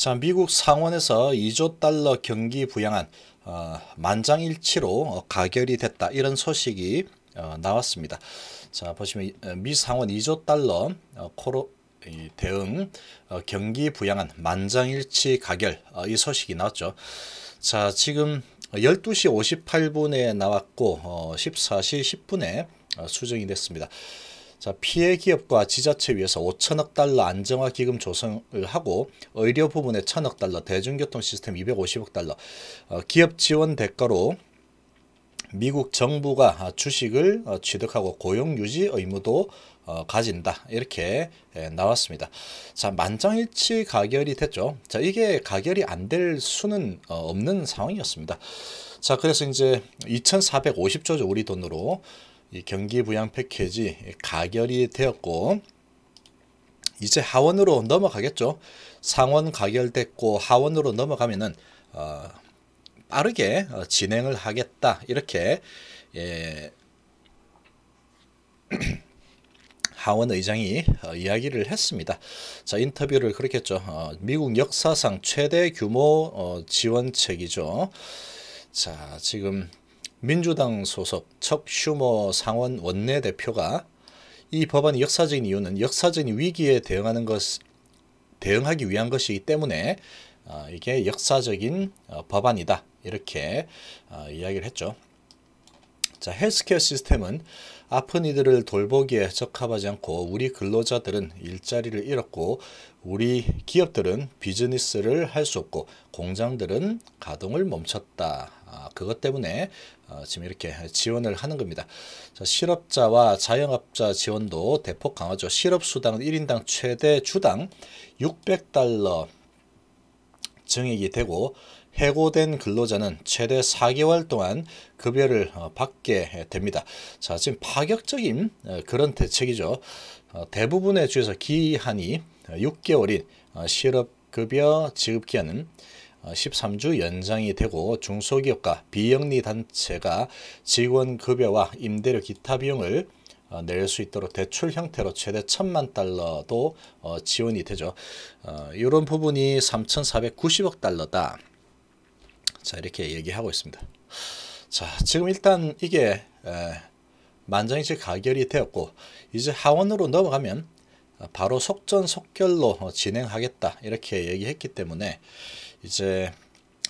자, 미국 상원에서 2조 달러 경기 부양안 만장일치로 가결이 됐다. 이런 소식이 나왔습니다. 자, 보시면 미 상원 2조 달러 대응 경기 부양안 만장일치 가결 이 소식이 나왔죠. 자, 지금 12시 58분에 나왔고 14시 10분에 수정이 됐습니다. 자, 피해 기업과 지자체 위해서 5천억 달러 안정화 기금 조성을 하고 의료 부분에 1천억 달러, 대중교통 시스템 250억 달러, 기업 지원 대가로 미국 정부가 주식을 취득하고 고용 유지 의무도 가진다. 이렇게 나왔습니다. 자, 만장일치 가결이 됐죠. 자, 이게 가결이 안 될 수는 없는 상황이었습니다. 자, 그래서 이제 2,450조죠. 우리 돈으로. 이 경기 부양 패키지 가결이 되었고 이제 하원으로 넘어가겠죠. 상원 가결됐고 하원으로 넘어가면은 빠르게 진행을 하겠다. 이렇게 하원 의장이 이야기를 했습니다. 자, 인터뷰를 그렇게 했죠. 미국 역사상 최대 규모 지원책이죠. 자, 지금 민주당 소속 척 슈머 상원 원내대표가 이 법안이 역사적인 이유는 역사적인 위기에 대응하기 위한 것이기 때문에 이게 역사적인 법안이다. 이렇게 이야기를 했죠. 자, 헬스케어 시스템은 아픈 이들을 돌보기에 적합하지 않고 우리 근로자들은 일자리를 잃었고 우리 기업들은 비즈니스를 할 수 없고 공장들은 가동을 멈췄다. 그것 때문에 지금 이렇게 지원을 하는 겁니다. 자, 실업자와 자영업자 지원도 대폭 강화죠. 실업수당은 1인당 최대 주당 600달러 증액이 되고 해고된 근로자는 최대 4개월 동안 급여를 받게 됩니다. 자, 지금 파격적인 그런 대책이죠. 대부분의 주에서 기한이 6개월인 실업급여 지급기한은 13주 연장이 되고 중소기업과 비영리단체가 직원급여와 임대료 기타 비용을 낼 수 있도록 대출 형태로 최대 1,000만 달러도 지원이 되죠. 이런 부분이 3,490억 달러다. 자, 이렇게 얘기하고 있습니다. 자, 지금 일단 이게 만장일치 가결이 되었고 이제 하원으로 넘어가면 바로 속전속결로 진행하겠다. 이렇게 얘기했기 때문에 이제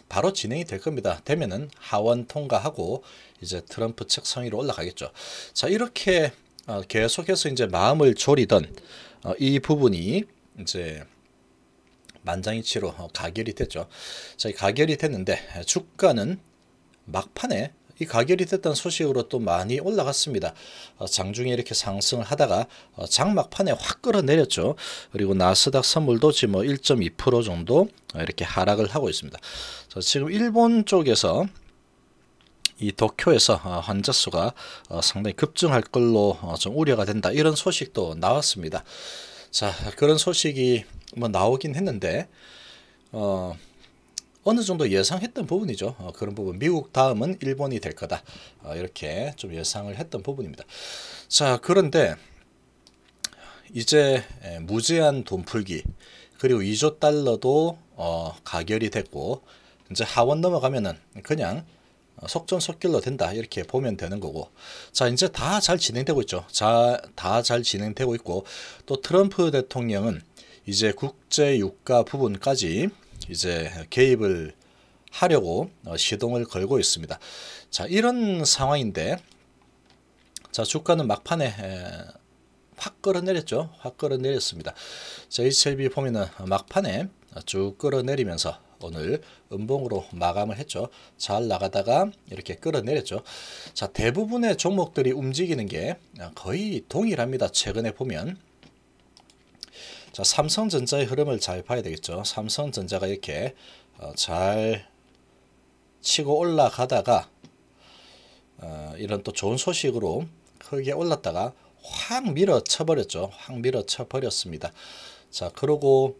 바로 진행이 될 겁니다. 되면은 하원 통과하고 이제 트럼프 책상 위로 올라가겠죠. 자, 이렇게 계속해서 이제 마음을 졸이던 이 부분이 이제 만장일치로 가결이 됐죠. 자, 이 가결이 됐는데 주가는 막판에 이 가결이 됐다는 소식으로 또 많이 올라갔습니다. 장중에 이렇게 상승을 하다가 장막판에 확 끌어내렸죠. 그리고 나스닥 선물도 지금 1.2% 정도 이렇게 하락을 하고 있습니다. 자, 지금 일본 쪽에서 이 도쿄에서 환자 수가 상당히 급증할 걸로 좀 우려가 된다. 이런 소식도 나왔습니다. 자, 그런 소식이 뭐 나오긴 했는데 어느 정도 예상했던 부분이죠. 그런 부분. 미국 다음은 일본이 될 거다. 이렇게 좀 예상을 했던 부분입니다. 자, 그런데 이제 무제한 돈 풀기 그리고 2조 달러도 가결이 됐고 이제 하원 넘어가면은 그냥 속전속결로 된다. 이렇게 보면 되는 거고. 자, 이제 다 잘 진행되고 있죠. 다 잘 진행되고 있고 또 트럼프 대통령은 이제 국제 유가 부분까지 이제 개입을 하려고 시동을 걸고 있습니다. 자, 이런 상황인데 자, 주가는 막판에 확 끌어내렸죠. 확 끌어내렸습니다. 자, HLB 보면은 막판에 쭉 끌어내리면서 오늘 음봉으로 마감을 했죠. 잘 나가다가 이렇게 끌어내렸죠. 자, 대부분의 종목들이 움직이는 게 거의 동일합니다. 최근에 보면 자, 삼성전자의 흐름을 잘 봐야 되겠죠. 삼성전자가 이렇게 잘 치고 올라가다가 이런 또 좋은 소식으로 크게 올랐다가 확 밀어쳐 버렸죠. 확 밀어쳐 버렸습니다. 자, 그러고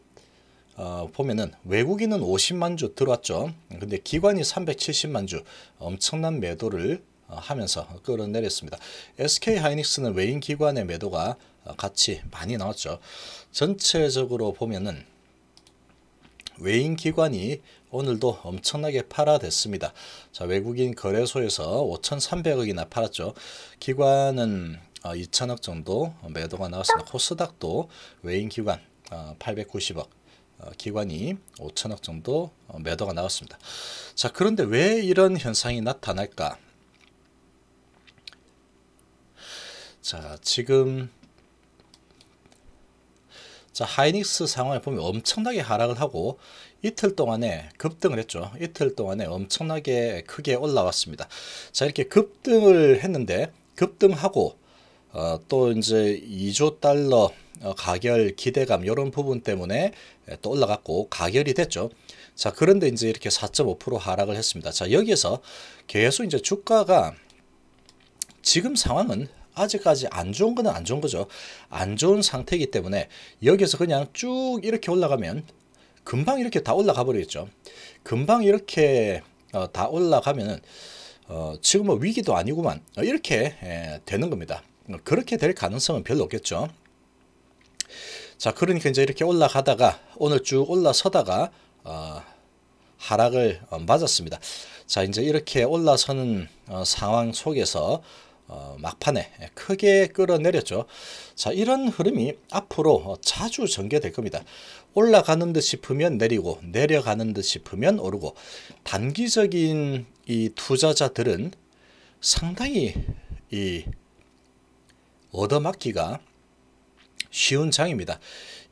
보면은 외국인은 50만 주 들어왔죠. 근데 기관이 370만 주 엄청난 매도를 하면서 끌어내렸습니다. SK 하이닉스는 외인 기관의 매도가 같이 많이 나왔죠. 전체적으로 보면은 외인 기관이 오늘도 엄청나게 팔아댔습니다. 자, 외국인 거래소에서 5,300억이나 팔았죠. 기관은 2천억 정도 매도가 나왔습니다. 코스닥도 외인 기관 890억, 기관이 5천억 정도 매도가 나왔습니다. 자, 그런데 왜 이런 현상이 나타날까? 자, 지금 하이닉스 상황을 보면 엄청나게 하락을 하고 이틀 동안에 급등을 했죠. 이틀 동안에 엄청나게 크게 올라왔습니다. 자, 이렇게 급등을 했는데 급등하고 또 이제 2조 달러 가결 기대감 이런 부분 때문에 또 올라갔고 가결이 됐죠. 자, 그런데 이제 이렇게 4.5% 하락을 했습니다. 자, 여기에서 계속 이제 주가가 지금 상황은 아직까지 안 좋은 거는 안 좋은 거죠. 안 좋은 상태이기 때문에 여기서 그냥 쭉 이렇게 올라가면 금방 이렇게 다 올라가 버리겠죠. 금방 이렇게 다 올라가면은 지금 뭐 위기도 아니구만 이렇게 되는 겁니다. 그렇게 될 가능성은 별로 없겠죠. 자, 그러니까 이제 이렇게 올라가다가 오늘 쭉 올라서다가 하락을 맞았습니다. 자, 이제 이렇게 올라서는 상황 속에서 막판에 크게 끌어내렸죠. 자, 이런 흐름이 앞으로 자주 전개될 겁니다. 올라가는 듯 싶으면 내리고 내려가는 듯 싶으면 오르고 단기적인 이 투자자들은 상당히 이 얻어맞기가 쉬운 장입니다.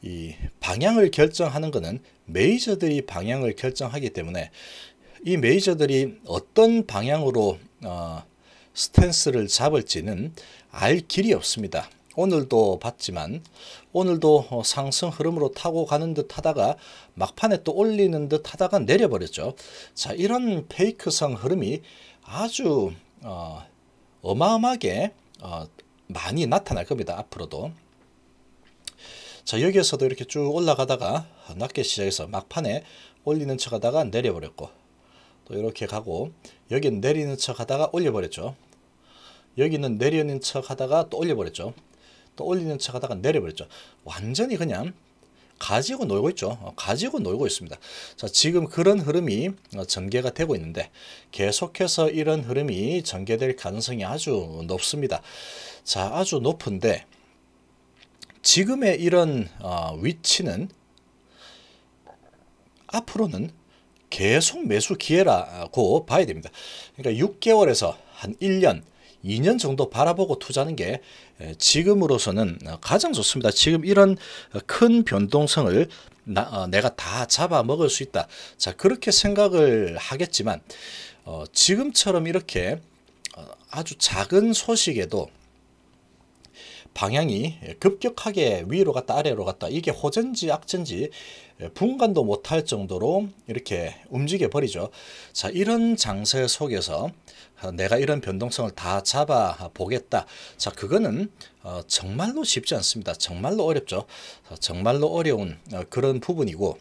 이 방향을 결정하는 것은 메이저들이 방향을 결정하기 때문에 이 메이저들이 어떤 방향으로 스탠스를 잡을지는 알 길이 없습니다. 오늘도 봤지만 오늘도 상승 흐름으로 타고 가는 듯 하다가 막판에 또 올리는 듯 하다가 내려버렸죠. 자, 이런 페이크성 흐름이 아주 어마어마하게 많이 나타날 겁니다. 앞으로도. 자, 여기에서도 이렇게 쭉 올라가다가 낮게 시작해서 막판에 올리는 척 하다가 내려버렸고 또 이렇게 가고 여기는 내리는 척 하다가 올려버렸죠. 여기는 내리는 척 하다가 또 올려버렸죠. 또 올리는 척 하다가 내려버렸죠. 완전히 그냥 가지고 놀고 있죠. 가지고 놀고 있습니다. 자, 지금 그런 흐름이 전개가 되고 있는데 계속해서 이런 흐름이 전개될 가능성이 아주 높습니다. 자, 아주 높은데 지금의 이런 위치는 앞으로는 계속 매수 기회라고 봐야 됩니다. 그러니까 6개월에서 한 1년, 2년 정도 바라보고 투자하는 게 지금으로서는 가장 좋습니다. 지금 이런 큰 변동성을 내가 다 잡아먹을 수 있다. 자, 그렇게 생각을 하겠지만 지금처럼 이렇게 아주 작은 소식에도 방향이 급격하게 위로 갔다 아래로 갔다 이게 호전지 악전지 분간도 못할 정도로 이렇게 움직여 버리죠. 자, 이런 장세 속에서 내가 이런 변동성을 다 잡아 보겠다. 자, 그거는 정말로 쉽지 않습니다. 정말로 어렵죠. 정말로 어려운 그런 부분이고,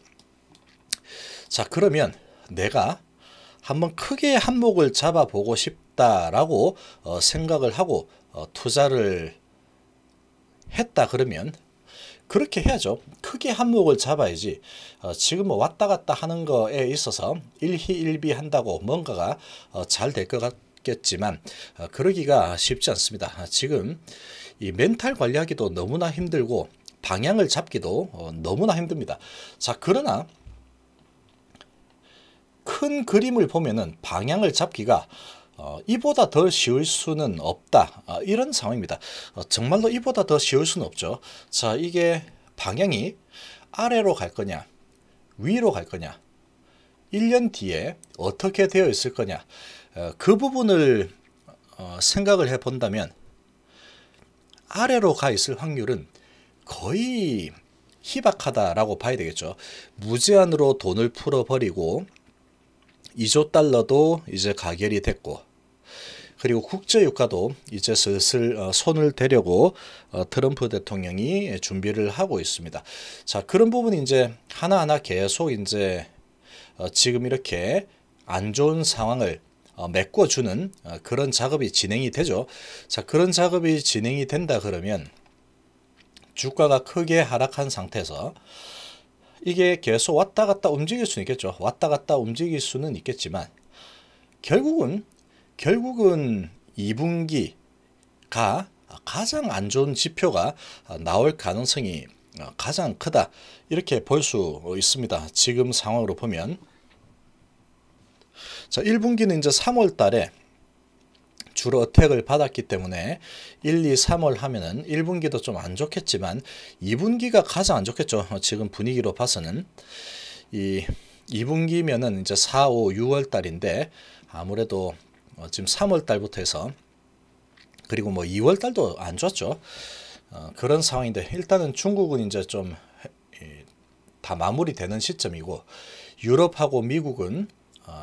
자, 그러면 내가 한번 크게 한몫을 잡아 보고 싶다라고 생각을 하고 투자를 했다 그러면 그렇게 해야죠. 크게 한몫을 잡아야지. 지금 뭐 왔다 갔다 하는 거에 있어서 일희일비 한다고 뭔가가 잘 될 것 같겠지만 그러기가 쉽지 않습니다. 지금 이 멘탈 관리하기도 너무나 힘들고 방향을 잡기도 너무나 힘듭니다. 자, 그러나 큰 그림을 보면은 방향을 잡기가 이보다 더 쉬울 수는 없다. 이런 상황입니다. 정말로 이보다 더 쉬울 수는 없죠. 자, 이게 방향이 아래로 갈 거냐, 위로 갈 거냐, 1년 뒤에 어떻게 되어 있을 거냐, 그 부분을 생각을 해 본다면 아래로 가 있을 확률은 거의 희박하다라고 봐야 되겠죠. 무제한으로 돈을 풀어버리고 2조 달러도 이제 가결이 됐고, 그리고 국제유가도 이제 슬슬 손을 대려고 트럼프 대통령이 준비를 하고 있습니다. 자, 그런 부분이 이제 하나하나 계속 이제 지금 이렇게 안 좋은 상황을 메꿔주는 그런 작업이 진행이 되죠. 자, 그런 작업이 진행이 된다 그러면 주가가 크게 하락한 상태에서 이게 계속 왔다 갔다 움직일 수는 있겠죠. 왔다 갔다 움직일 수는 있겠지만 결국은 2분기가 가장 안 좋은 지표가 나올 가능성이 가장 크다, 이렇게 볼 수 있습니다. 지금 상황으로 보면. 자, 1분기는 이제 3월 달에 주로 어택을 받았기 때문에 1, 2, 3월 하면은 1분기도 좀 안 좋겠지만 2분기가 가장 안 좋겠죠. 지금 분위기로 봐서는. 이 2분기면은 이제 4, 5, 6월 달인데 아무래도 지금 3월 달부터 해서, 그리고 뭐 2월 달도 안 좋았죠. 그런 상황인데 일단은 중국은 이제 좀 다 마무리되는 시점이고, 유럽하고 미국은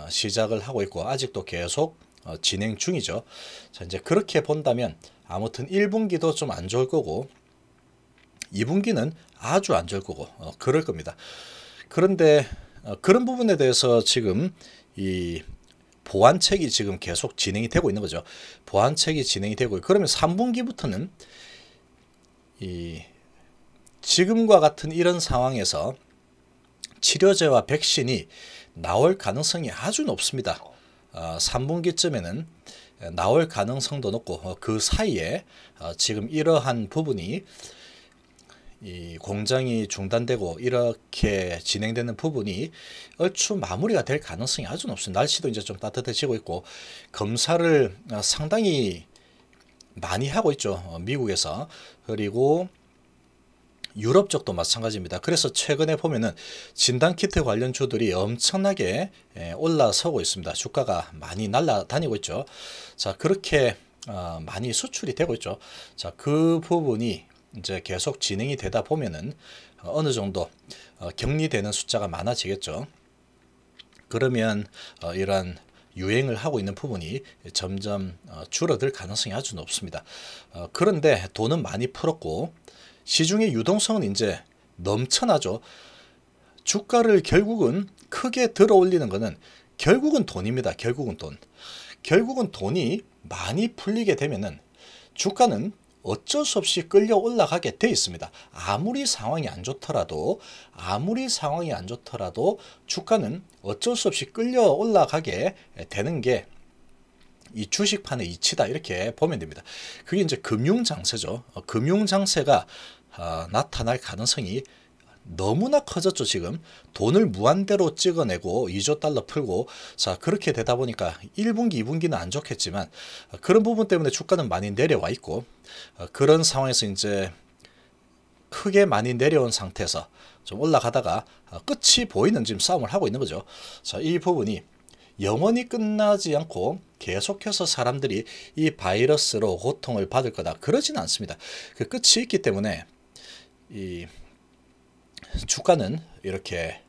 시작을 하고 있고 아직도 계속 진행 중이죠. 자, 이제 그렇게 본다면 아무튼 1분기도 좀 안 좋을 거고 2분기는 아주 안 좋을 거고 그럴 겁니다. 그런데 그런 부분에 대해서 지금 이 보완책이 지금 계속 진행이 되고 있는 거죠. 보완책이 진행이 되고, 그러면 3분기부터는 이 지금과 같은 이런 상황에서 치료제와 백신이 나올 가능성이 아주 높습니다. 3분기쯤에는 나올 가능성도 높고, 그 사이에 지금 이러한 부분이 이 공장이 중단되고 이렇게 진행되는 부분이 얼추 마무리가 될 가능성이 아주 높습니다. 날씨도 이제 좀 따뜻해지고 있고 검사를 상당히 많이 하고 있죠. 미국에서. 그리고 유럽 쪽도 마찬가지입니다. 그래서 최근에 보면은 진단키트 관련 주들이 엄청나게 올라서고 있습니다. 주가가 많이 날아다니고 있죠. 자, 그렇게 많이 수출이 되고 있죠. 자, 그 부분이 이제 계속 진행이 되다 보면은 어느 정도 격리되는 숫자가 많아지겠죠. 그러면 이러한 유행을 하고 있는 부분이 점점 줄어들 가능성이 아주 높습니다. 그런데 돈은 많이 풀었고 시중의 유동성은 이제 넘쳐나죠. 주가를 결국은 크게 들어 올리는 것은 결국은 돈입니다. 결국은 돈. 결국은 돈이 많이 풀리게 되면은 주가는 어쩔 수 없이 끌려 올라가게 돼 있습니다. 아무리 상황이 안 좋더라도 주가는 어쩔 수 없이 끌려 올라가게 되는 게 이 주식판의 이치다, 이렇게 보면 됩니다. 그게 이제 금융장세죠. 금융장세가 나타날 가능성이 너무나 커졌죠. 지금 돈을 무한대로 찍어내고 2조 달러 풀고, 자, 그렇게 되다 보니까 1분기 2분기는 안 좋겠지만 그런 부분 때문에 주가는 많이 내려와 있고, 그런 상황에서 이제 크게 많이 내려온 상태에서 좀 올라가다가 끝이 보이는 지금 싸움을 하고 있는 거죠. 자, 이 부분이 영원히 끝나지 않고 계속해서 사람들이 이 바이러스로 고통을 받을 거다, 그러지는 않습니다. 그 끝이 있기 때문에 이 주가는 이렇게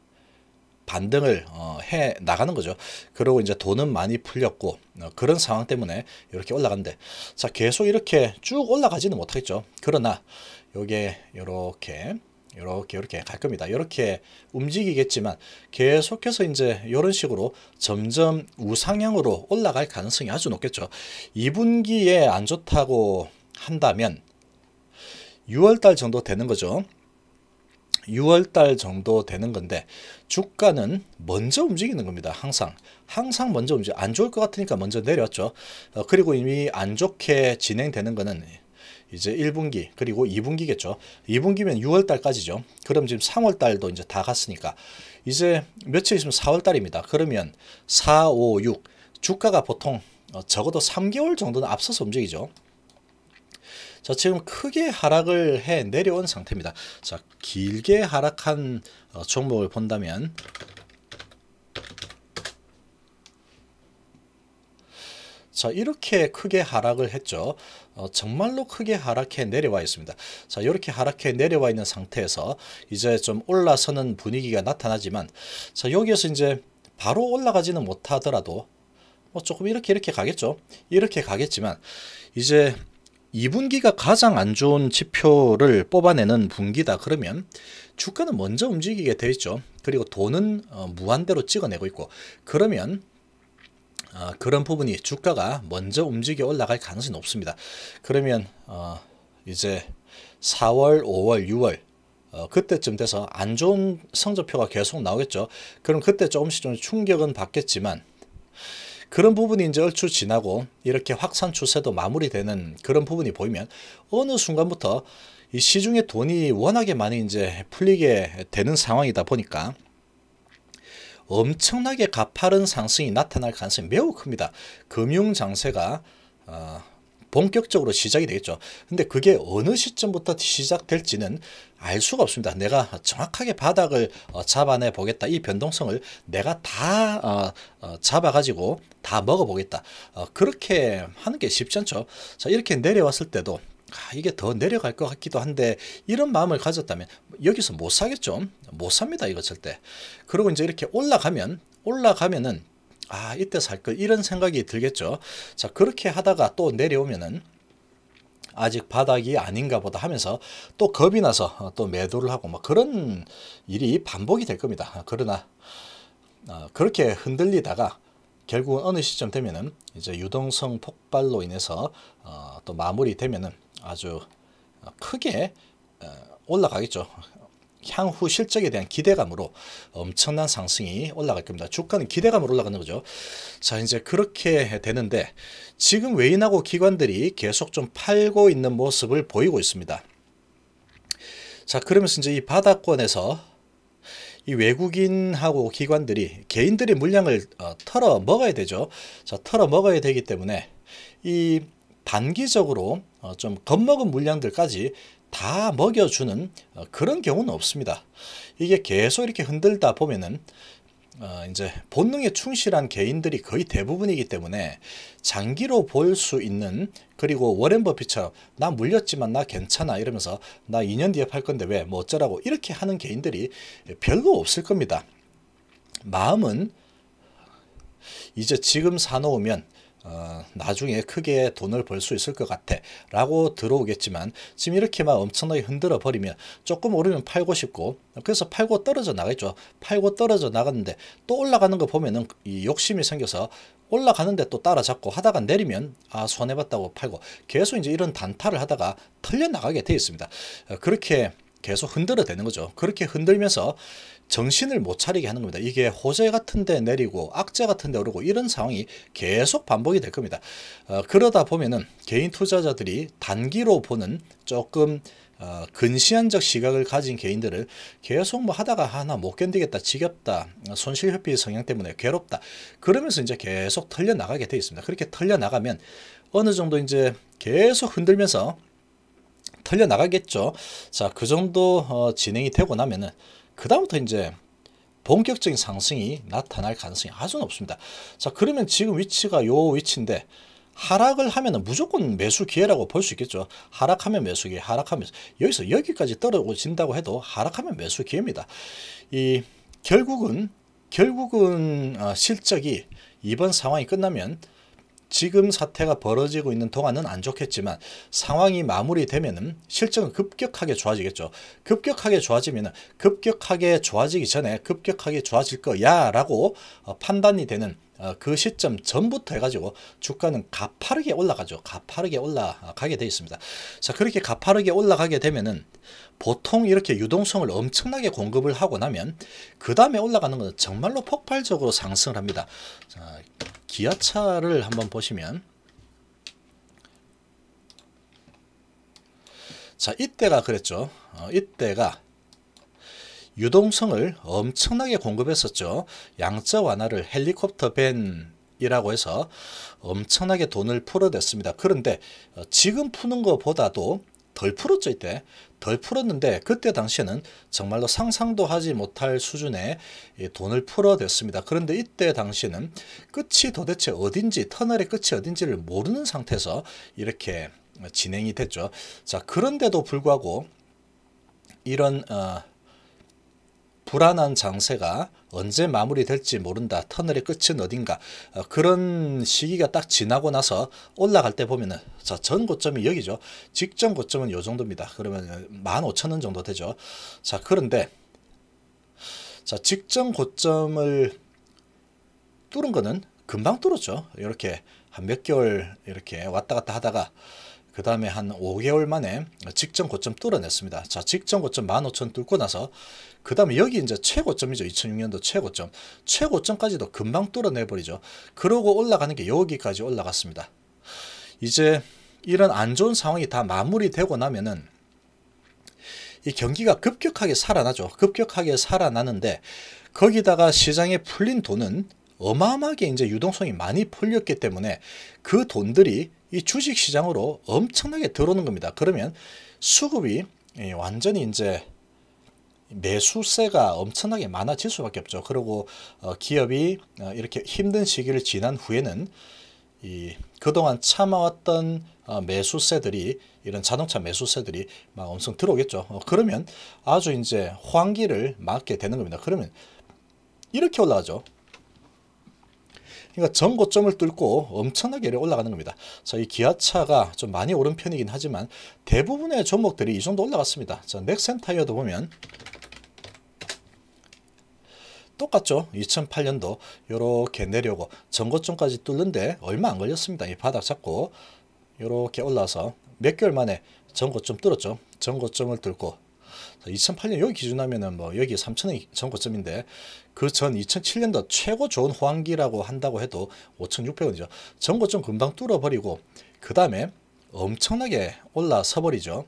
반등을 해 나가는 거죠. 그리고 이제 돈은 많이 풀렸고 그런 상황 때문에 이렇게 올라간대. 자, 계속 이렇게 쭉 올라가지는 못하겠죠. 그러나 요게 이렇게 갈 겁니다. 이렇게 움직이겠지만 계속해서 이제 이런 식으로 점점 우상향으로 올라갈 가능성이 아주 높겠죠. 2분기에 안 좋다고 한다면 6월달 정도 되는 거죠. 6월달 정도 되는 건데 주가는 먼저 움직이는 겁니다. 항상 먼저 안 좋을 것 같으니까 먼저 내렸죠. 그리고 이미 안 좋게 진행되는 거는 이제 1분기 그리고 2분기겠죠. 2분기면 6월달까지죠. 그럼 지금 3월달도 이제 다 갔으니까 이제 며칠 있으면 4월달입니다. 그러면 4, 5, 6 주가가 보통 적어도 3개월 정도는 앞서서 움직이죠. 자, 지금 크게 하락을 해 내려온 상태입니다. 자, 길게 하락한 종목을 본다면 자, 이렇게 크게 하락을 했죠. 정말로 크게 하락해 내려와 있습니다. 자, 이렇게 하락해 내려와 있는 상태에서 이제 좀 올라서는 분위기가 나타나지만, 자, 여기에서 이제 바로 올라가지는 못하더라도 뭐 조금 이렇게 가겠죠. 이렇게 가겠지만 이제 2분기가 가장 안 좋은 지표를 뽑아내는 분기다 그러면 주가는 먼저 움직이게 돼 있죠. 그리고 돈은 무한대로 찍어내고 있고, 그러면 그런 부분이 주가가 먼저 움직여 올라갈 가능성이 높습니다. 그러면 이제 4월, 5월, 6월 그때쯤 돼서 안 좋은 성적표가 계속 나오겠죠. 그럼 그때 조금씩 좀 충격은 받겠지만 그런 부분이 이제 얼추 지나고 이렇게 확산 추세도 마무리되는 그런 부분이 보이면 어느 순간부터 이 시중에 돈이 워낙에 많이 이제 풀리게 되는 상황이다 보니까 엄청나게 가파른 상승이 나타날 가능성이 매우 큽니다. 금융 장세가 본격적으로 시작이 되겠죠. 근데 그게 어느 시점부터 시작될지는 알 수가 없습니다. 내가 정확하게 바닥을 잡아내 보겠다. 이 변동성을 내가 다 잡아가지고 다 먹어보겠다. 그렇게 하는 게 쉽지 않죠. 자, 이렇게 내려왔을 때도 이게 더 내려갈 것 같기도 한데 이런 마음을 가졌다면 여기서 못 사겠죠. 못 삽니다. 이거 절대. 그리고 이제 이렇게 올라가면은 이때 살 걸 이런 생각이 들겠죠. 자, 그렇게 하다가 또 내려오면은 아직 바닥이 아닌가 보다 하면서 또 겁이 나서 또 매도를 하고 뭐 그런 일이 반복이 될 겁니다. 그러나 그렇게 흔들리다가 결국은 어느 시점 되면은 이제 유동성 폭발로 인해서 또 마무리되면은 아주 크게 올라가겠죠. 향후 실적에 대한 기대감으로 엄청난 상승이 올라갈 겁니다. 주가는 기대감으로 올라가는 거죠. 자, 이제 그렇게 되는데 지금 외인하고 기관들이 계속 좀 팔고 있는 모습을 보이고 있습니다. 자, 그러면서 이제 이 바닥권에서 이 외국인하고 기관들이 개인들의 물량을 털어 먹어야 되죠. 자, 털어 먹어야 되기 때문에 이 단기적으로 좀 겁먹은 물량들까지 다 먹여주는 그런 경우는 없습니다. 이게 계속 이렇게 흔들다 보면은 이제 본능에 충실한 개인들이 거의 대부분이기 때문에 장기로 볼 수 있는, 그리고 워렌 버핏처럼 나 물렸지만 나 괜찮아 이러면서 나 2년 뒤에 팔 건데 왜 뭐 어쩌라고 이렇게 하는 개인들이 별로 없을 겁니다. 마음은 이제 지금 사놓으면 나중에 크게 돈을 벌 수 있을 것 같아 라고 들어오겠지만 지금 이렇게만 엄청나게 흔들어 버리면 조금 오르면 팔고 싶고, 그래서 팔고 떨어져 나가겠죠. 팔고 떨어져 나갔는데 또 올라가는 거 보면은 이 욕심이 생겨서 올라가는데 또 따라잡고 하다가 내리면 손해봤다고 팔고 계속 이제 이런 단타를 하다가 털려 나가게 되어 있습니다. 그렇게 계속 흔들어 대는 거죠. 그렇게 흔들면서 정신을 못 차리게 하는 겁니다. 이게 호재 같은 데 내리고 악재 같은 데 오르고 이런 상황이 계속 반복이 될 겁니다. 그러다 보면은 개인 투자자들이 단기로 보는 조금 근시안적 시각을 가진 개인들을 계속 뭐 하다가 나 못 견디겠다, 지겹다, 손실회피 성향 때문에 괴롭다, 그러면서 이제 계속 털려 나가게 되어 있습니다. 그렇게 털려 나가면 어느 정도 이제 계속 흔들면서 털려 나가겠죠. 자, 그 정도 진행이 되고 나면은 그 다음부터 이제 본격적인 상승이 나타날 가능성이 아주 높습니다. 자, 그러면 지금 위치가 요 위치인데 하락을 하면은 무조건 매수 기회라고 볼 수 있겠죠. 하락하면 매수 기회, 하락하면 여기서 여기까지 떨어진다고 해도 하락하면 매수 기회입니다. 이 결국은 실적이 이번 상황이 끝나면 지금 사태가 벌어지고 있는 동안은 안 좋겠지만 상황이 마무리되면은 실적은 급격하게 좋아지겠죠. 급격하게 좋아지면은 급격하게 좋아지기 전에 급격하게 좋아질 거야 라고 판단이 되는 그 시점 전부터 해가지고 주가는 가파르게 올라가죠. 가파르게 올라가게 되어 있습니다. 자, 그렇게 가파르게 올라가게 되면은 보통 이렇게 유동성을 엄청나게 공급을 하고 나면 그 다음에 올라가는 것은 정말로 폭발적으로 상승을 합니다. 자, 기아차를 한번 보시면, 자, 이때가 그랬죠. 이때가 유동성을 엄청나게 공급했었죠. 양적 완화를 헬리콥터 밴이라고 해서 엄청나게 돈을 풀어냈습니다. 그런데 지금 푸는 것보다도 덜 풀었죠. 이때 덜 풀었는데 그때 당시에는 정말로 상상도 하지 못할 수준의 돈을 풀어냈습니다. 그런데 이때 당시에는 끝이 도대체 어딘지, 터널의 끝이 어딘지를 모르는 상태에서 이렇게 진행이 됐죠. 자, 그런데도 불구하고 이런 불안한 장세가 언제 마무리될지 모른다, 터널의 끝은 어딘가, 그런 시기가 딱 지나고 나서 올라갈 때 보면은, 자, 전 고점이 여기죠. 직전 고점은 요 정도입니다. 그러면 15,000원 정도 되죠. 자, 그런데 자, 직전 고점을 뚫은 거는 금방 뚫었죠. 이렇게 한 몇 개월 이렇게 왔다 갔다 하다가 그 다음에 한 5개월 만에 직전 고점 뚫어냈습니다. 자, 직전 고점 15,000 뚫고 나서 그 다음에 여기 이제 최고점이죠. 2006년도 최고점. 최고점까지도 금방 뚫어내버리죠. 그러고 올라가는 게 여기까지 올라갔습니다. 이제 이런 안 좋은 상황이 다 마무리되고 나면은 이 경기가 급격하게 살아나죠. 급격하게 살아나는데 거기다가 시장에 풀린 돈은 어마어마하게 이제 유동성이 많이 풀렸기 때문에 그 돈들이 이 주식 시장으로 엄청나게 들어오는 겁니다. 그러면 수급이 완전히 이제 매수세가 엄청나게 많아질 수밖에 없죠. 그리고 기업이 이렇게 힘든 시기를 지난 후에는 그동안 참아왔던 매수세들이 이런 자동차 매수세들이 막 엄청 들어오겠죠. 그러면 아주 이제 호황기를 맞게 되는 겁니다. 그러면 이렇게 올라가죠. 그러니까 전고점을 뚫고 엄청나게 올라가는 겁니다. 자, 이 기아차가 좀 많이 오른 편이긴 하지만 대부분의 종목들이 이 정도 올라갔습니다. 자, 넥센 타이어도 보면 똑같죠. 2008년도 이렇게 내려오고 전고점까지 뚫는데 얼마 안 걸렸습니다. 이 바닥 잡고 이렇게 올라와서 몇 개월 만에 전고점 뚫었죠. 전고점을 뚫고 2008년 여기 기준하면은 뭐 여기 3,000원이 전고점인데 그 전 2007년도 최고 좋은 호황기라고 한다고 해도 5,600원이죠. 전고점 금방 뚫어버리고 그 다음에 엄청나게 올라서 버리죠.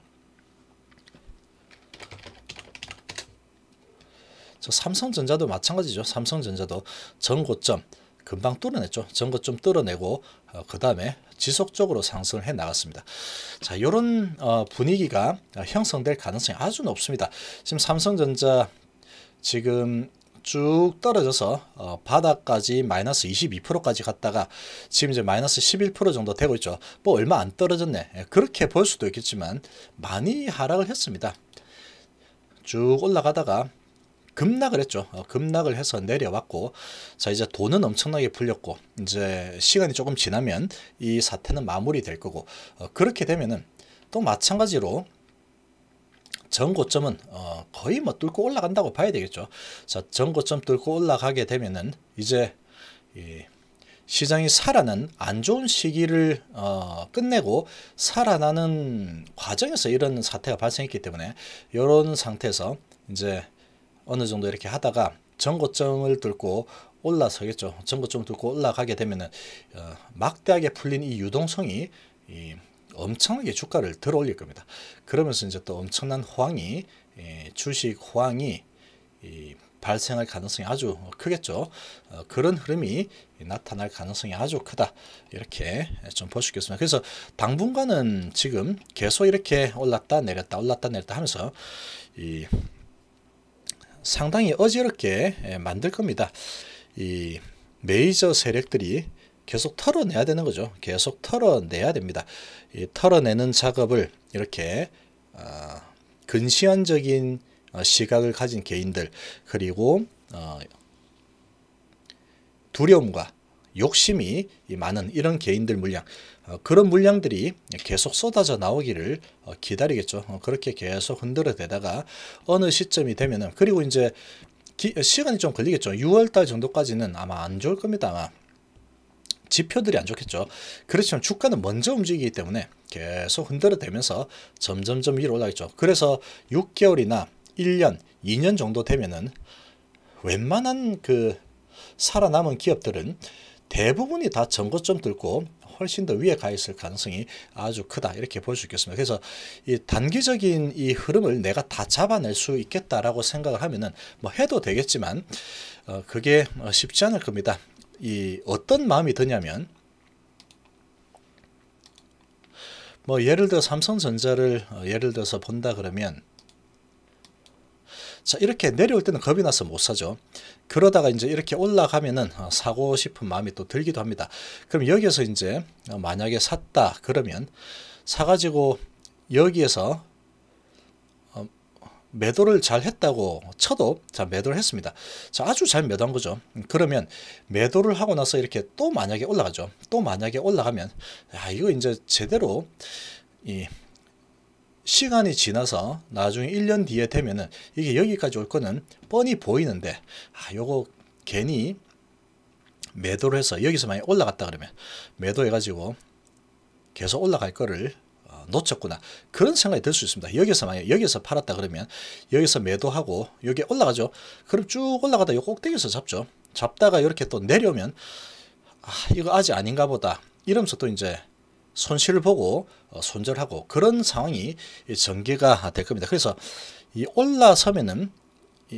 삼성전자도 마찬가지죠. 삼성전자도 전고점 금방 뚫어냈죠. 전고점 뚫어내고 그 다음에 지속적으로 상승을 해 나갔습니다. 자, 이런 분위기가 형성될 가능성이 아주 높습니다. 지금 삼성전자 지금 쭉 떨어져서 바닥까지 마이너스 22%까지 갔다가 지금 이제 마이너스 11% 정도 되고 있죠. 뭐 얼마 안 떨어졌네. 그렇게 볼 수도 있겠지만 많이 하락을 했습니다. 쭉 올라가다가 급락을 했죠. 급락을 해서 내려왔고, 자, 이제 돈은 엄청나게 풀렸고, 이제 시간이 조금 지나면 이 사태는 마무리될 거고, 그렇게 되면은 또 마찬가지로 전고점은 거의 뭐 뚫고 올라간다고 봐야 되겠죠. 자, 전고점 뚫고 올라가게 되면은 이제 시장이 살아난 안 좋은 시기를 끝내고 살아나는 과정에서 이런 사태가 발생했기 때문에 이런 상태에서 이제 어느 정도 이렇게 하다가 전고점을 뚫고 올라서겠죠. 전고점을 뚫고 올라가게 되면은 막대하게 풀린 이 유동성이 엄청나게 주가를 들어 올릴 겁니다. 그러면서 이제 또 엄청난 호황이 주식 호황이 발생할 가능성이 아주 크겠죠. 그런 흐름이 나타날 가능성이 아주 크다. 이렇게 좀 볼 수 있겠습니다. 그래서 당분간은 지금 계속 이렇게 올랐다 내렸다 올랐다 내렸다 하면서 상당히 어지럽게 만들 겁니다. 이 메이저 세력들이 계속 털어내야 되는 거죠. 계속 털어내야 됩니다. 이 털어내는 작업을 이렇게 근시안적인 시각을 가진 개인들, 그리고 두려움과 욕심이 많은 이런 개인들 물량, 그런 물량들이 계속 쏟아져 나오기를 기다리겠죠. 그렇게 계속 흔들어대다가 어느 시점이 되면은, 그리고 이제 시간이 좀 걸리겠죠. 6월달 정도까지는 아마 안 좋을 겁니다. 아마 지표들이 안 좋겠죠. 그렇지만 주가는 먼저 움직이기 때문에 계속 흔들어대면서 점점점 위로 올라가겠죠. 그래서 6개월이나 1년, 2년 정도 되면은 웬만한 그 살아남은 기업들은 대부분이 다 전고점 뚫고 훨씬 더 위에 가 있을 가능성이 아주 크다, 이렇게 볼 수 있겠습니다. 그래서 이 단기적인 이 흐름을 내가 다 잡아낼 수 있겠다라고 생각을 하면은 뭐 해도 되겠지만 그게 쉽지 않을 겁니다. 이 어떤 마음이 드냐면, 뭐 예를 들어 삼성전자를 예를 들어서 본다 그러면, 자, 이렇게 내려올 때는 겁이 나서 못 사죠. 그러다가 이제 이렇게 올라가면은 사고 싶은 마음이 또 들기도 합니다. 그럼 여기에서 이제 만약에 샀다 그러면 사가지고 여기에서 매도를 잘 했다고 쳐도, 자, 매도를 했습니다. 자, 아주 잘 매도한 거죠. 그러면 매도를 하고 나서 이렇게 또 만약에 올라가죠. 또 만약에 올라가면, 야, 이거 이제 제대로 시간이 지나서 나중에 1년 뒤에 되면은 이게 여기까지 올 거는 뻔히 보이는데, 요거 괜히 매도를 해서 여기서 많이 올라갔다 그러면 매도해 가지고 계속 올라갈 거를 놓쳤구나 그런 생각이 들 수 있습니다. 여기서 만약 여기서 팔았다 그러면 여기서 매도하고 여기 올라가죠. 그럼 쭉 올라가다 요 꼭대기에서 잡죠. 잡다가 이렇게 또 내려오면 이거 아직 아닌가 보다 이러면서 또 이제 손실을 보고 손절하고 그런 상황이 전개가 될 겁니다. 그래서 이 올라서면은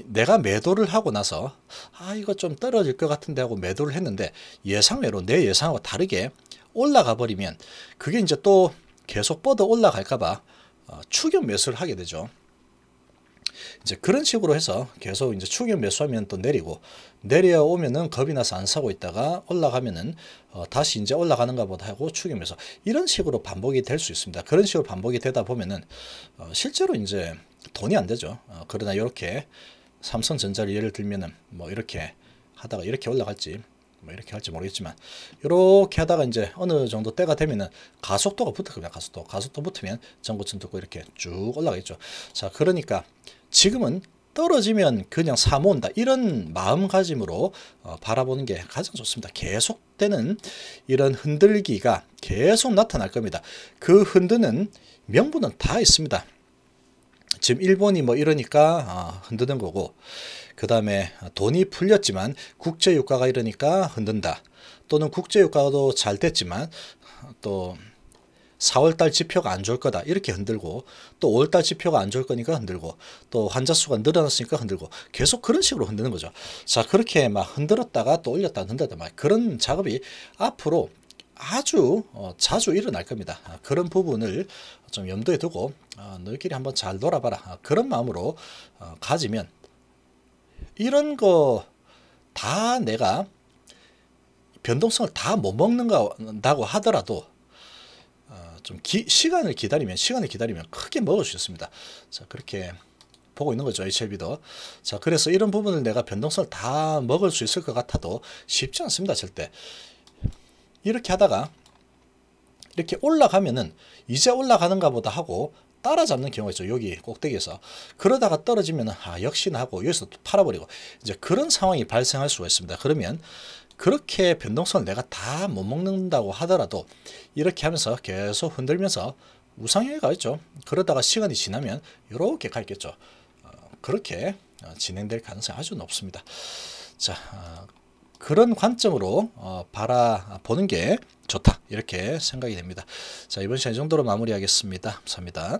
내가 매도를 하고 나서 이거 좀 떨어질 것 같은데 하고 매도를 했는데 예상외로 내 예상하고 다르게 올라가 버리면 그게 이제 또 계속 뻗어 올라갈까봐 추격 매수를 하게 되죠. 이제 그런 식으로 해서 계속 이제 추격 매수하면 또 내리고 내려오면은 겁이 나서 안 사고 있다가 올라가면은 다시 이제 올라가는가 보다 하고 추격 매수 이런 식으로 반복이 될 수 있습니다. 그런 식으로 반복이 되다 보면은 실제로 이제 돈이 안 되죠. 그러나 이렇게 삼성전자를 예를 들면은 뭐 이렇게 하다가 이렇게 올라갈지 뭐 이렇게 할지 모르겠지만 이렇게 하다가 이제 어느 정도 때가 되면은 가속도가 붙을 겁니다. 가속도 붙으면 전고점 듣고 이렇게 쭉 올라가겠죠. 자, 그러니까 지금은 떨어지면 그냥 사 모은다 이런 마음가짐으로 바라보는 게 가장 좋습니다. 계속되는 이런 흔들기가 계속 나타날 겁니다. 그 흔드는 명분은 다 있습니다. 지금 일본이 뭐 이러니까 흔드는 거고 그 다음에 돈이 풀렸지만 국제유가가 이러니까 흔든다. 또는 국제유가도 잘 됐지만 또 4월달 지표가 안 좋을 거다 이렇게 흔들고 또 5월달 지표가 안 좋을 거니까 흔들고 또 환자 수가 늘어났으니까 흔들고 계속 그런 식으로 흔드는 거죠. 자, 그렇게 막 흔들었다가 또 올렸다 흔들었다 막 그런 작업이 앞으로 아주 자주 일어날 겁니다. 그런 부분을 좀 염두에 두고 너희끼리 한번 잘 놀아봐라 그런 마음으로 가지면 이런 거 다 내가 변동성을 다 못 먹는다고 하더라도 좀 시간을 기다리면 크게 먹을 수 있습니다. 자, 그렇게 보고 있는 거죠. HLB도. 자, 그래서 이런 부분을 내가 변동성을 다 먹을 수 있을 것 같아도 쉽지 않습니다. 절대. 이렇게 하다가 이렇게 올라가면은 이제 올라가는가 보다 하고 따라잡는 경우가 있죠. 여기 꼭대기에서. 그러다가 떨어지면 역시나 하고 여기서 또 팔아버리고 이제 그런 상황이 발생할 수가 있습니다. 그러면 그렇게 변동성을 내가 다 못 먹는다고 하더라도 이렇게 하면서 계속 흔들면서 우상향에 가 있죠. 그러다가 시간이 지나면 이렇게 가 있겠죠. 그렇게 진행될 가능성이 아주 높습니다. 자, 그런 관점으로 바라보는 게 좋다 이렇게 생각이 됩니다. 자, 이번 시간 이 정도로 마무리하겠습니다. 감사합니다.